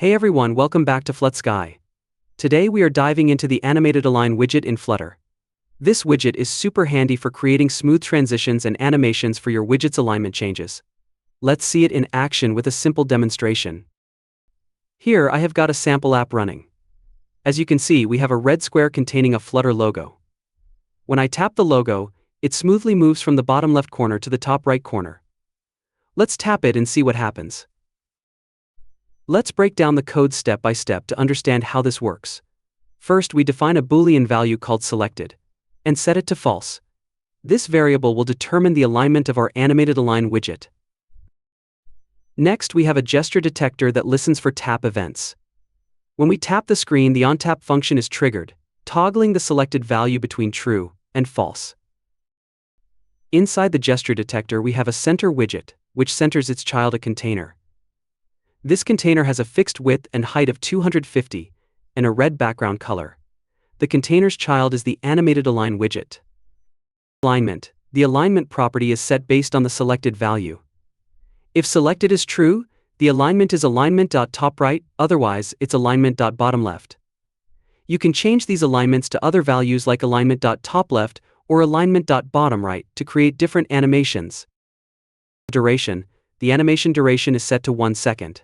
Hey everyone, welcome back to FluttSky. Today we are diving into the AnimatedAlign widget in Flutter. This widget is super handy for creating smooth transitions and animations for your widget's alignment changes. Let's see it in action with a simple demonstration. Here I have got a sample app running. As you can see, we have a red square containing a Flutter logo. When I tap the logo, it smoothly moves from the bottom left corner to the top right corner. Let's tap it and see what happens. Let's break down the code step by step to understand how this works. First, we define a boolean value called selected, and set it to false. This variable will determine the alignment of our AnimatedAlign widget. Next, we have a GestureDetector that listens for tap events. When we tap the screen, the onTap function is triggered, toggling the selected value between true and false. Inside the GestureDetector, we have a center widget, which centers its child, a container. This container has a fixed width and height of 250, and a red background color. The container's child is the AnimatedAlign widget. Alignment. The alignment property is set based on the selected value. If selected is true, the alignment is alignment.top-right, otherwise it's alignment.bottom-left. You can change these alignments to other values like alignment.top-left or alignment.bottom-right to create different animations. Duration. The animation duration is set to 1 second.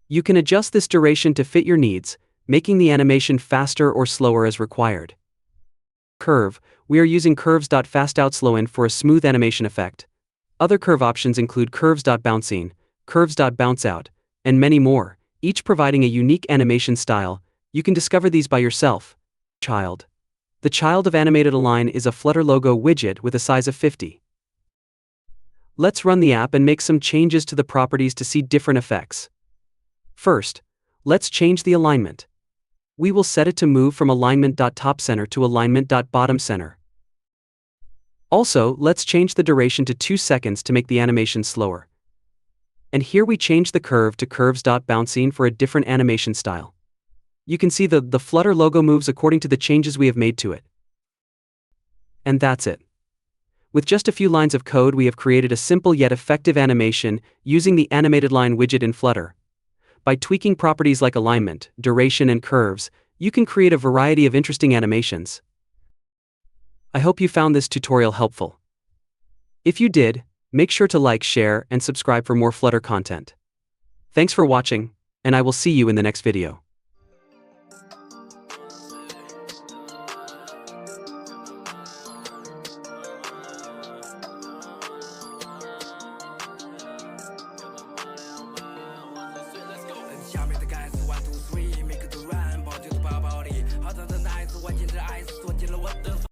You can adjust this duration to fit your needs, making the animation faster or slower as required. Curve. We are using curves.fastOutSlowIn for a smooth animation effect. Other curve options include curves.bouncing, curves.bounceout, and many more, each providing a unique animation style. You can discover these by yourself. Child. The child of AnimatedAlign is a Flutter logo widget with a size of 50. Let's run the app and make some changes to the properties to see different effects. First, let's change the alignment. We will set it to move from alignment.top-center to alignment.bottom-center. Also, let's change the duration to 2 seconds to make the animation slower. And here we change the curve to curves.bouncing for a different animation style. You can see the Flutter logo moves according to the changes we have made to it. And that's it. With just a few lines of code, we have created a simple yet effective animation using the AnimatedAlign widget in Flutter. By tweaking properties like alignment, duration, and curves, you can create a variety of interesting animations. I hope you found this tutorial helpful. If you did, make sure to like, share, and subscribe for more Flutter content. Thanks for watching, and I will see you in the next video.